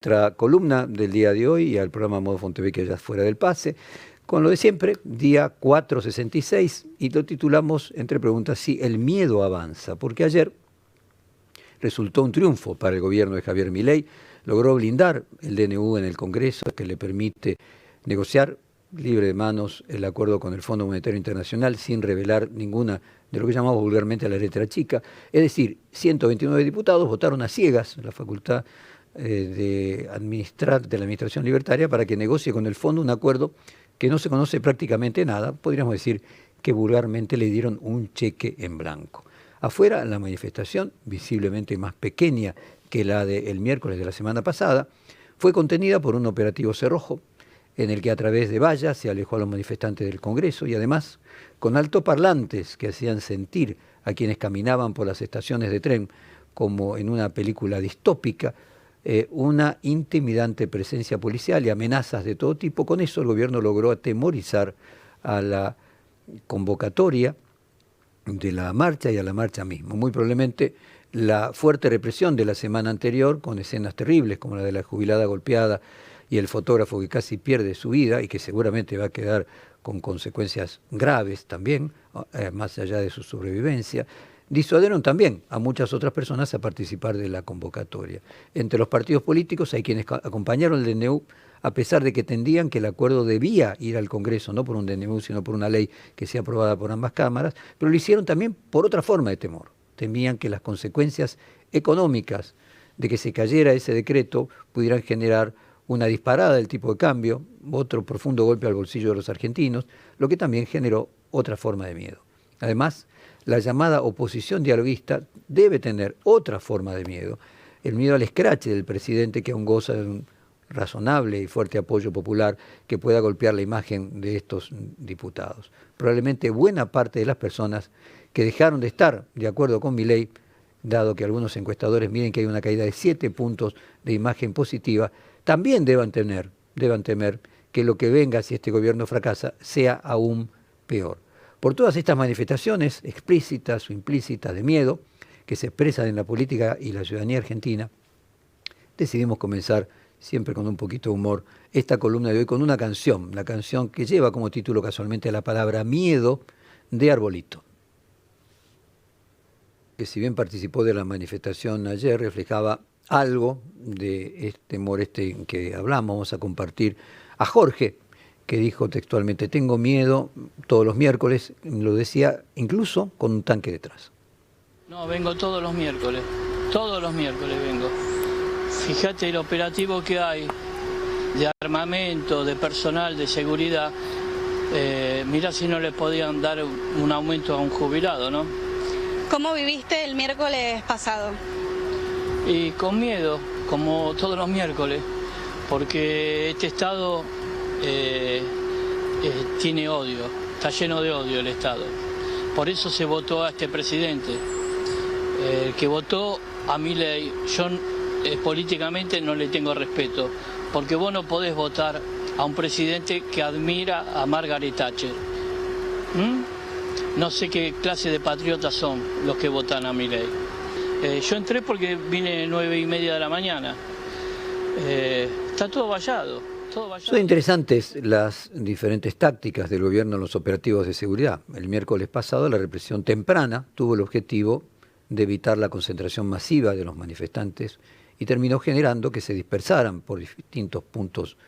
Nuestra columna del día de hoy y al programa Modo Fontevecchia ya fuera del pase, con lo de siempre, día 466, y lo titulamos, entre preguntas, si el miedo avanza, porque ayer resultó un triunfo para el gobierno de Javier Milei, logró blindar el DNU en el Congreso, que le permite negociar libre de manos el acuerdo con el Fondo Monetario Internacional sin revelar ninguna de lo que llamamos vulgarmente la letra chica. Es decir, 129 diputados votaron a ciegas en la facultad de la Administración Libertaria para que negocie con el Fondo un acuerdo que no se conoce prácticamente nada. Podríamos decir que vulgarmente le dieron un cheque en blanco. Afuera, la manifestación, visiblemente más pequeña que la del miércoles de la semana pasada, fue contenida por un operativo cerrojo en el que a través de vallas se alejó a los manifestantes del Congreso y además con altoparlantes que hacían sentir a quienes caminaban por las estaciones de tren como en una película distópica, una intimidante presencia policial y amenazas de todo tipo. Con eso el gobierno logró atemorizar a la convocatoria de la marcha y a la marcha misma. Muy probablemente la fuerte represión de la semana anterior, con escenas terribles como la de la jubilada golpeada y el fotógrafo que casi pierde su vida y que seguramente va a quedar con consecuencias graves también, más allá de su sobrevivencia, disuadieron también a muchas otras personas a participar de la convocatoria. Entre los partidos políticos hay quienes acompañaron el DNU a pesar de que entendían que el acuerdo debía ir al Congreso, no por un DNU, sino por una ley que sea aprobada por ambas cámaras, pero lo hicieron también por otra forma de temor. Temían que las consecuencias económicas de que se cayera ese decreto pudieran generar una disparada del tipo de cambio, otro profundo golpe al bolsillo de los argentinos, lo que también generó otra forma de miedo. Además, la llamada oposición dialoguista debe tener otra forma de miedo, el miedo al escrache del presidente que aún goza de un razonable y fuerte apoyo popular que pueda golpear la imagen de estos diputados. Probablemente buena parte de las personas que dejaron de estar de acuerdo con Milei, dado que algunos encuestadores miden que hay una caída de 7 puntos de imagen positiva, también deban temer que lo que venga si este gobierno fracasa sea aún peor. Por todas estas manifestaciones explícitas o implícitas de miedo que se expresan en la política y la ciudadanía argentina, decidimos comenzar siempre con un poquito de humor esta columna de hoy con una canción, la canción que lleva como título casualmente la palabra Miedo de Arbolito, que si bien participó de la manifestación ayer, reflejaba algo de este temor en que hablamos. Vamos a compartir a Jorge, que dijo textualmente: tengo miedo todos los miércoles, lo decía incluso con un tanque detrás. No, vengo todos los miércoles vengo. Fíjate el operativo que hay de armamento, de personal, de seguridad. Mirá si no le podían dar un aumento a un jubilado, ¿no? ¿Cómo viviste el miércoles pasado? Y con miedo, como todos los miércoles, porque este Estado tiene odio, está lleno de odio el Estado. Por eso se votó a este presidente. El que votó a Milei, yo políticamente no le tengo respeto, porque vos no podés votar a un presidente que admira a Margaret Thatcher. No sé qué clase de patriotas son los que votan a Milei. Yo entré porque vine 9:30 de la mañana. Está todo vallado. Son interesantes las diferentes tácticas del gobierno en los operativos de seguridad. El miércoles pasado la represión temprana tuvo el objetivo de evitar la concentración masiva de los manifestantes y terminó generando que se dispersaran por distintos puntos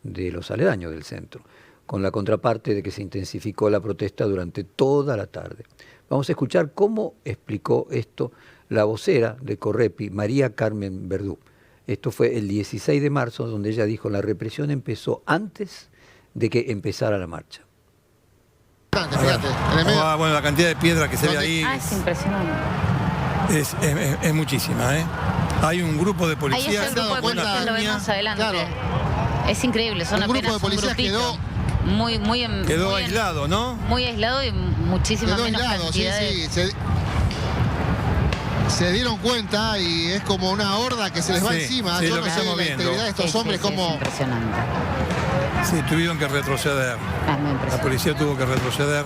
de los aledaños del centro, con la contraparte de que se intensificó la protesta durante toda la tarde. Vamos a escuchar cómo explicó esto la vocera de Correpi, María Carmen Verdú. Esto fue el 16 de marzo, donde ella dijo: la represión empezó antes de que empezara la marcha. Fíjate, bueno, la cantidad de piedras que se ve ahí es impresionante. Es muchísima, ¿eh? Hay un grupo de policías. Ahí es el grupo de policías, lo vemos adelante. Claro. Es increíble, son apenas un grupito. Quedó aislado, ¿no? Muy aislado y muchísima menos cantidad de... Se dieron cuenta y es como una horda que se les va encima. Sí, yo lo no que sé estamos la viendo. integridad de estos hombres como... Es impresionante. Sí, tuvieron que retroceder. La policía tuvo que retroceder.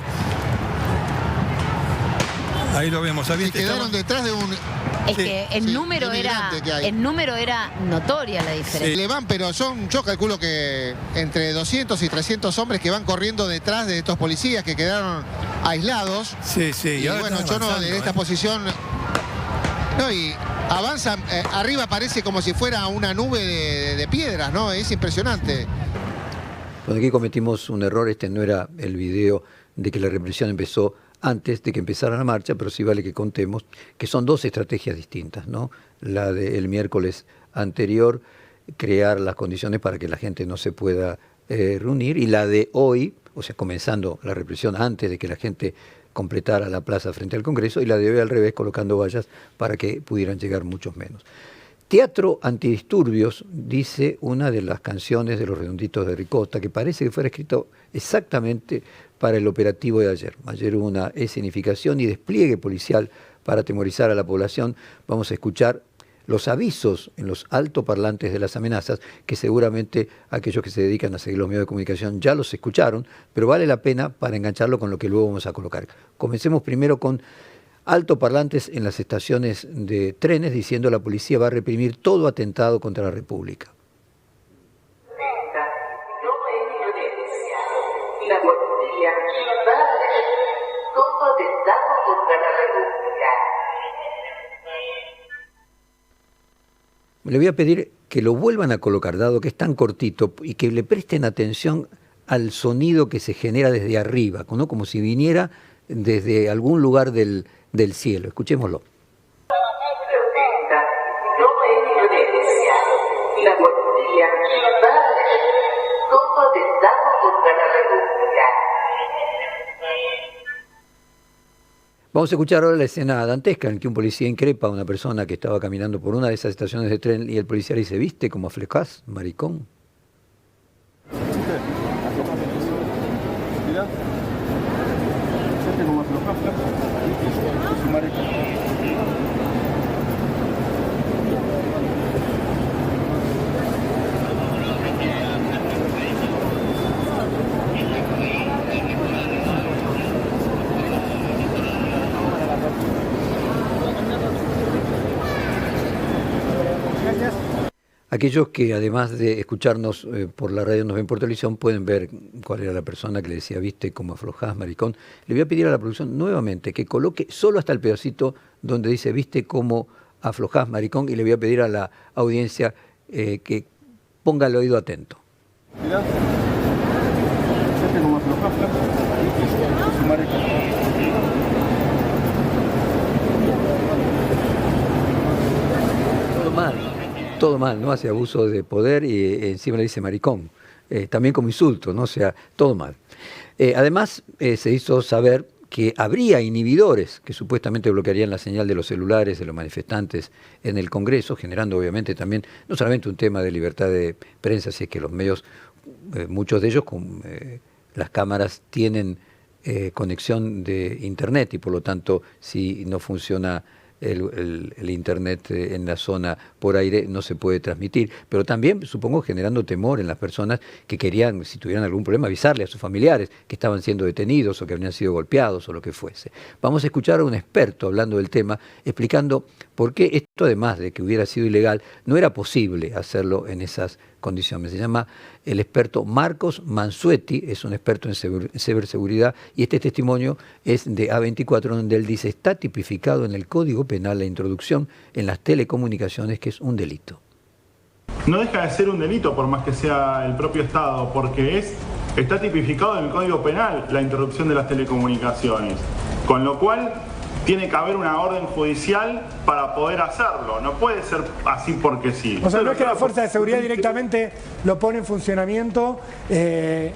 Ahí lo vemos. Se quedaron detrás de un Es que el número era notoria la diferencia. Le van, pero yo calculo que entre 200 y 300 hombres que van corriendo detrás de estos policías que quedaron aislados. Sí. Y bueno, yo no de esta posición... No, y avanzan, arriba parece como si fuera una nube de piedras, ¿no? Es impresionante. Bueno, aquí cometimos un error, este no era el video de que la represión empezó antes de que empezara la marcha, pero sí vale que contemos que son dos estrategias distintas, ¿no? La del miércoles anterior, crear las condiciones para que la gente no se pueda reunir, y la de hoy, o sea, comenzando la represión antes de que la gente completara la plaza frente al Congreso, y la de hoy al revés, colocando vallas para que pudieran llegar muchos menos. Teatro antidisturbios, dice una de las canciones de Los Redonditos de Ricota, que parece que fuera escrito exactamente para el operativo de ayer. Ayer hubo una escenificación y despliegue policial para atemorizar a la población. Vamos a escuchar los avisos en los altoparlantes de las amenazas, que seguramente aquellos que se dedican a seguir los medios de comunicación ya los escucharon, pero vale la pena para engancharlo con lo que luego vamos a colocar. Comencemos primero con altoparlantes en las estaciones de trenes diciendo la policía va a reprimir todo atentado contra la República. No es violencia. La policía va a reprimir todo atentado contra la República. Le voy a pedir que lo vuelvan a colocar, dado que es tan cortito, y que le presten atención al sonido que se genera desde arriba, ¿no? Como si viniera desde algún lugar del cielo. Escuchémoslo. No es violencia. La policía va a reprimir todo atentado contra la República. Vamos a escuchar ahora la escena dantesca en que un policía increpa a una persona que estaba caminando por una de esas estaciones de tren y el policía le dice: ¿viste cómo aflojás, maricón? Mira, ¿viste cómo aflojás, es un maricón. Aquellos que además de escucharnos por la radio nos ven por televisión pueden ver cuál era la persona que le decía: ¿viste cómo aflojás, maricón? Le voy a pedir a la producción nuevamente que coloque solo hasta el pedacito donde dice ¿viste cómo aflojás, maricón? Y le voy a pedir a la audiencia que ponga el oído atento. Mirá, ¿viste cómo aflojás, es un maricón. Todo mal, ¿no? Hace abuso de poder y encima le dice maricón, también como insulto, ¿no? O sea, todo mal. Además, se hizo saber que habría inhibidores que supuestamente bloquearían la señal de los celulares de los manifestantes en el Congreso, generando obviamente también, no solamente un tema de libertad de prensa, si es que los medios, muchos de ellos con las cámaras tienen conexión de Internet y por lo tanto si no funciona el Internet en la zona por aire no se puede transmitir, pero también supongo generando temor en las personas que querían, si tuvieran algún problema, avisarle a sus familiares que estaban siendo detenidos o que habían sido golpeados o lo que fuese. Vamos a escuchar a un experto hablando del tema, explicando por qué esto, además de que hubiera sido ilegal, no era posible hacerlo en esas condiciones. Se llama el experto Marcos Mansuetti, es un experto en ciberseguridad, y este testimonio es de A24, donde él dice: está tipificado en el Código Penal la introducción en las telecomunicaciones, que es un delito. No deja de ser un delito por más que sea el propio Estado, porque está tipificado en el Código Penal la introducción de las telecomunicaciones, con lo cual tiene que haber una orden judicial para poder hacerlo, no puede ser así porque sí. O sea, no es que la fuerza de seguridad directamente lo pone en funcionamiento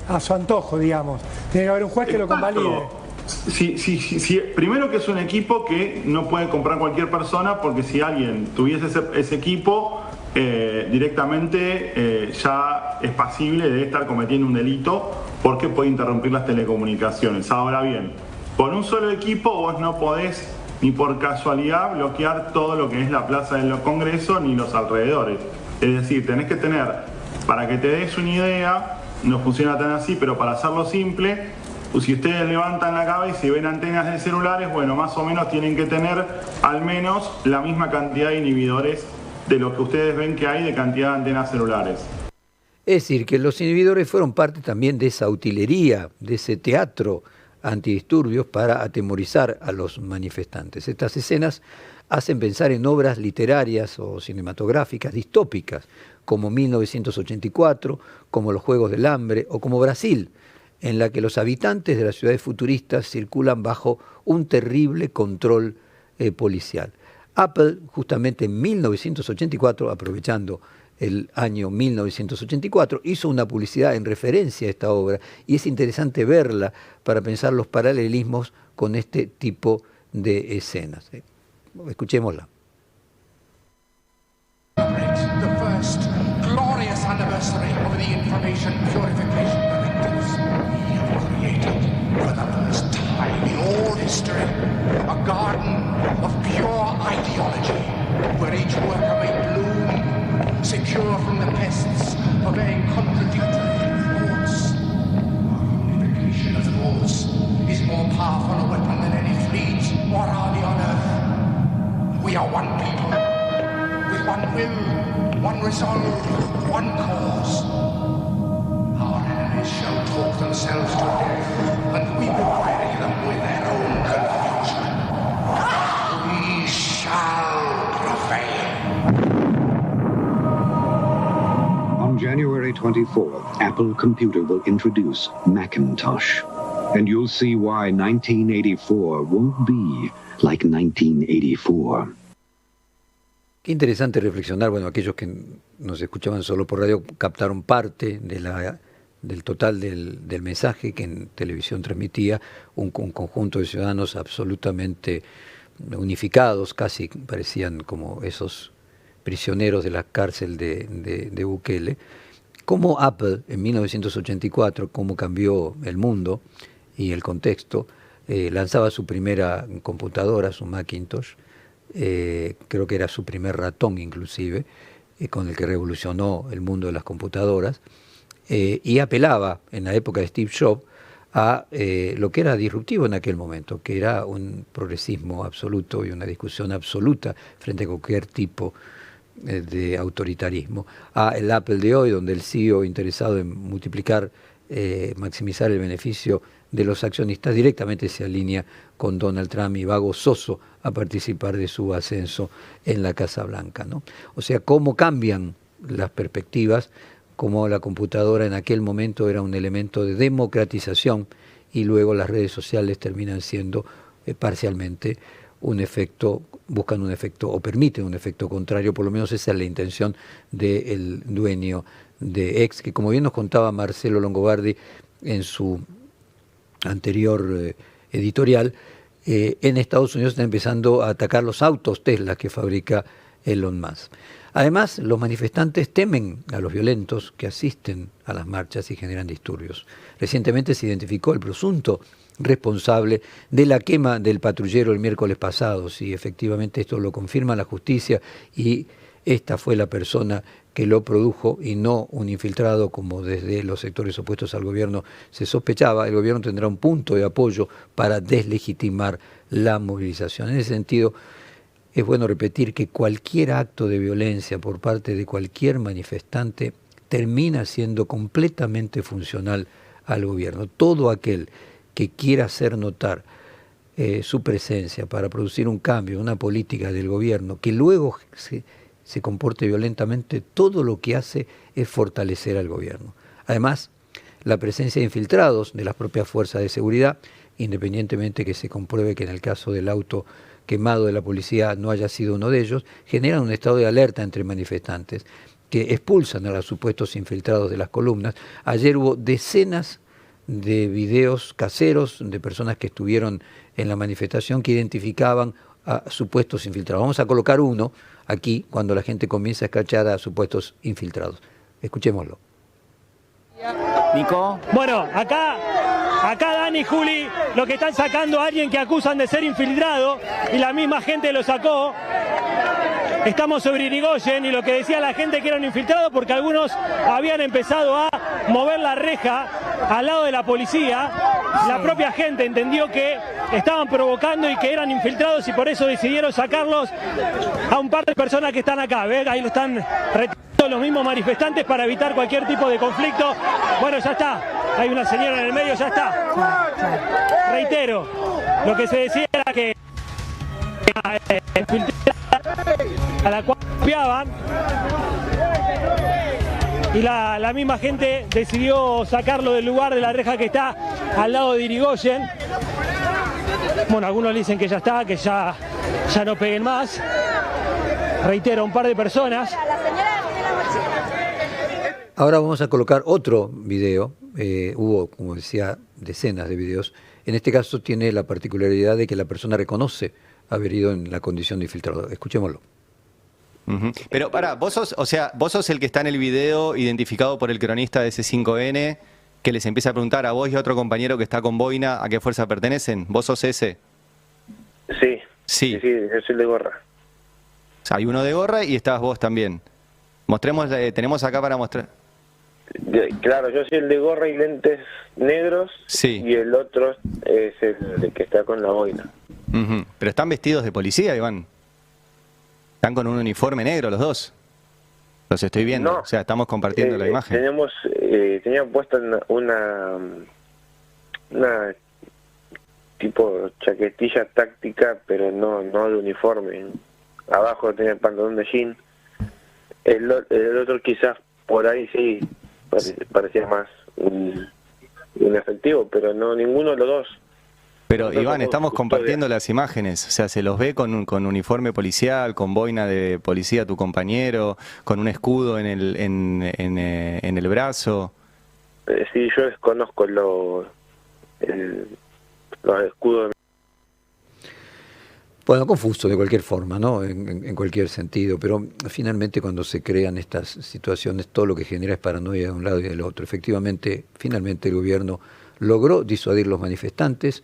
a su antojo, digamos. Tiene que haber un juez que lo convalide. Sí, primero que es un equipo que no puede comprar cualquier persona, porque si alguien tuviese ese equipo, directamente ya es pasible de estar cometiendo un delito porque puede interrumpir las telecomunicaciones. Ahora bien, con un solo equipo vos no podés ni por casualidad bloquear todo lo que es la plaza del Congreso ni los alrededores. Es decir, tenés que tener, para que te des una idea, no funciona tan así, pero para hacerlo simple, si ustedes levantan la cabeza y ven antenas de celulares, bueno, más o menos tienen que tener al menos la misma cantidad de inhibidores de lo que ustedes ven que hay de cantidad de antenas celulares. Es decir, que los inhibidores fueron parte también de esa utilería, de ese teatro antidisturbios para atemorizar a los manifestantes. Estas escenas hacen pensar en obras literarias o cinematográficas distópicas, como 1984, como Los Juegos del Hambre o como Brasil, en la que los habitantes de las ciudades futuristas circulan bajo un terrible control policial. Apple, justamente en 1984, aprovechando el año 1984, hizo una publicidad en referencia a esta obra y es interesante verla para pensar los paralelismos con este tipo de escenas. Escuchémosla. The first glorious anniversary of the Information Purification Directives. We have created, for the first time in all history, a garden of pure ideology, where each worker may bloom, secure from the pests of vain contradictory thoughts. Our unification of thoughts is more powerful a weapon than any fleet or army on earth. We are one people, with one will, one resolve, one cause. Our enemies shall talk themselves to death, and we will bury them with their own confusion. We shall prevail. On January 24th, Apple Computer will introduce Macintosh. And you'll see why 1984 won't be like 1984. Qué interesante reflexionar, bueno, aquellos que nos escuchaban solo por radio captaron parte del total del mensaje que en televisión transmitía un conjunto de ciudadanos absolutamente unificados, casi parecían como esos prisioneros de la cárcel de Bukele. Cómo Apple en 1984, cómo cambió el mundo y el contexto, lanzaba su primera computadora, su Macintosh, creo que era su primer ratón inclusive, con el que revolucionó el mundo de las computadoras, y apelaba en la época de Steve Jobs a lo que era disruptivo en aquel momento, que era un progresismo absoluto y una discusión absoluta frente a cualquier tipo de autoritarismo, a el Apple de hoy, donde el CEO interesado en multiplicar, maximizar el beneficio de los accionistas directamente se alinea con Donald Trump y va gozoso a participar de su ascenso en la Casa Blanca, ¿no? O sea, cómo cambian las perspectivas, cómo la computadora en aquel momento era un elemento de democratización y luego las redes sociales terminan siendo parcialmente un efecto, buscan un efecto o permiten un efecto contrario, por lo menos esa es la intención del dueño de X, que como bien nos contaba Marcelo Longobardi en su anterior editorial, en Estados Unidos está empezando a atacar los autos Tesla que fabrica Elon Musk. Además, los manifestantes temen a los violentos que asisten a las marchas y generan disturbios. Recientemente se identificó el presunto responsable de la quema del patrullero el miércoles pasado. Sí, efectivamente esto lo confirma la justicia y esta fue la persona que lo produjo y no un infiltrado como desde los sectores opuestos al gobierno se sospechaba. El gobierno tendrá un punto de apoyo para deslegitimar la movilización. En ese sentido, es bueno repetir que cualquier acto de violencia por parte de cualquier manifestante termina siendo completamente funcional al gobierno. Todo aquel que quiera hacer notar su presencia para producir un cambio, una política del gobierno, que luego se comporte violentamente, todo lo que hace es fortalecer al gobierno. Además, la presencia de infiltrados de las propias fuerzas de seguridad, independientemente que se compruebe que en el caso del auto quemado de la policía no haya sido uno de ellos, generan un estado de alerta entre manifestantes que expulsan a los supuestos infiltrados de las columnas. Ayer hubo decenas de videos caseros de personas que estuvieron en la manifestación que identificaban a supuestos infiltrados. Vamos a colocar uno aquí cuando la gente comienza a escrachar a supuestos infiltrados. Escuchémoslo. Nico. Bueno, acá Dani y Juli lo que están sacando a alguien que acusan de ser infiltrado y la misma gente lo sacó. Estamos sobre Irigoyen y lo que decía la gente que eran infiltrados porque algunos habían empezado a mover la reja al lado de la policía La propia gente entendió que estaban provocando y que eran infiltrados y por eso decidieron sacarlos a un par de personas que están acá. ¿Ves? Ahí lo están retirando los mismos manifestantes para evitar cualquier tipo de conflicto. Bueno, ya está. Hay una señora en el medio, ya está. Reitero, lo que se decía era que a la cual copiaban y la misma gente decidió sacarlo del lugar de la reja que está al lado de Irigoyen. Bueno, algunos dicen que ya está, que ya no peguen más. Reitero, un par de personas. Ahora vamos a colocar otro video. Hubo, como decía, decenas de videos. En este caso tiene la particularidad de que la persona reconoce haber ido en la condición de infiltrado. Escuchémoslo. Pero vos sos el que está en el video identificado por el cronista de C5N, que les empieza a preguntar a vos y a otro compañero que está con boina a qué fuerza pertenecen. ¿Vos sos ese? Sí, yo soy de gorra. O sea, hay uno de gorra y estás vos también. Mostremos, tenemos acá para mostrar. Claro, yo soy el de gorra y lentes negros, y el otro es el que está con la boina. Pero están vestidos de policía, Iván. Están con un uniforme negro los dos. Los estoy viendo, o sea, estamos compartiendo la imagen. Tenía puesta una tipo chaquetilla táctica, pero no de uniforme. Abajo tenía el pantalón de jean. El otro quizás por ahí sí parecía más un efectivo, pero no ninguno de los dos. Pero Iván, estamos compartiendo las imágenes, o sea, se los ve con uniforme policial, con boina de policía tu compañero, con un escudo en el brazo. Sí, yo desconozco los escudos. Bueno, confuso de cualquier forma, ¿no? En cualquier sentido, pero finalmente cuando se crean estas situaciones, todo lo que genera es paranoia de un lado y del otro. Efectivamente, finalmente el gobierno logró disuadir los manifestantes.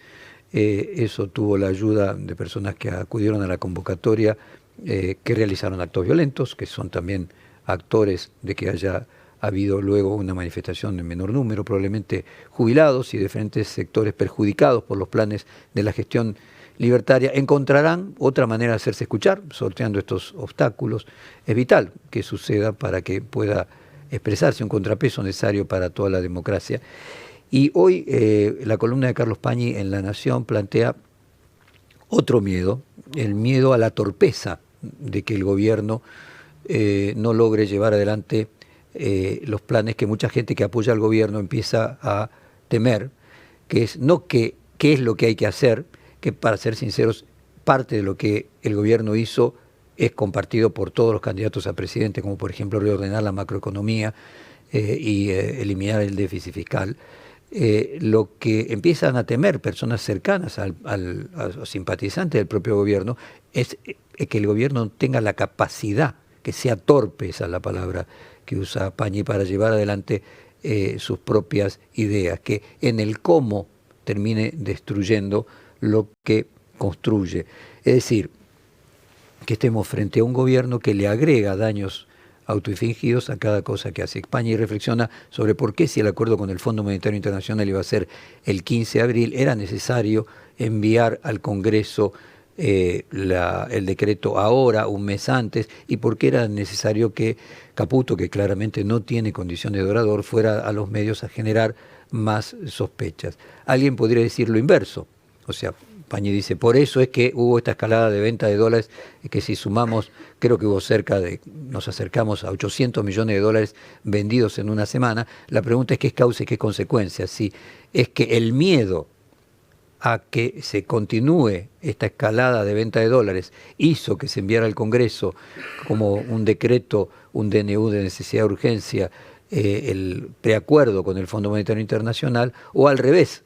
Eso tuvo la ayuda de personas que acudieron a la convocatoria, que realizaron actos violentos, que son también actores de que haya habido luego una manifestación en menor número, probablemente jubilados y de diferentes sectores perjudicados por los planes de la gestión libertaria. Encontrarán otra manera de hacerse escuchar, sorteando estos obstáculos. Es vital que suceda para que pueda expresarse un contrapeso necesario para toda la democracia. Y hoy la columna de Carlos Pañi en La Nación plantea otro miedo, el miedo a la torpeza de que el gobierno no logre llevar adelante los planes que mucha gente que apoya al gobierno empieza a temer, que es no qué es lo que hay que hacer, que para ser sinceros, parte de lo que el gobierno hizo es compartido por todos los candidatos a presidente, como por ejemplo reordenar la macroeconomía y eliminar el déficit fiscal. Lo que empiezan a temer personas cercanas a los simpatizantes del propio gobierno es que el gobierno no tenga la capacidad, que sea torpe, esa es la palabra que usa Pañi, para llevar adelante sus propias ideas, que en el cómo termine destruyendo lo que construye. Es decir, que estemos frente a un gobierno que le agrega daños autoinfligidos a cada cosa que hace. Pañi reflexiona sobre por qué, si el acuerdo con el Fondo Monetario Internacional iba a ser el 15 de abril, era necesario enviar al Congreso el decreto ahora, un mes antes, y por qué era necesario que Caputo, que claramente no tiene condiciones de orador, fuera a los medios a generar más sospechas. Alguien podría decir lo inverso. O sea, Pañi dice, por eso es que hubo esta escalada de venta de dólares, que si sumamos, creo que hubo nos acercamos a 800 millones de dólares vendidos en una semana. La pregunta es qué es causa y qué es consecuencia. Si es que el miedo a que se continúe esta escalada de venta de dólares hizo que se enviara al Congreso como un decreto, un DNU de necesidad de urgencia, el preacuerdo con el Fondo Monetario Internacional, o al revés.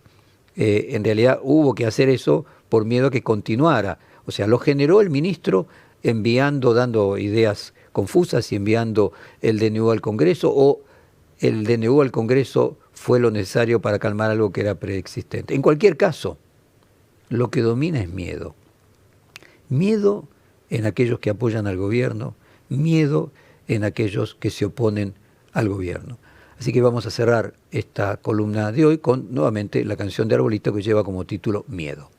En realidad hubo que hacer eso por miedo a que continuara. O sea, lo generó el ministro dando ideas confusas y enviando el DNU al Congreso, o el DNU al Congreso fue lo necesario para calmar algo que era preexistente. En cualquier caso, lo que domina es miedo. Miedo en aquellos que apoyan al gobierno, miedo en aquellos que se oponen al gobierno. Así que vamos a cerrar esta columna de hoy con nuevamente la canción de Arbolito que lleva como título Miedo.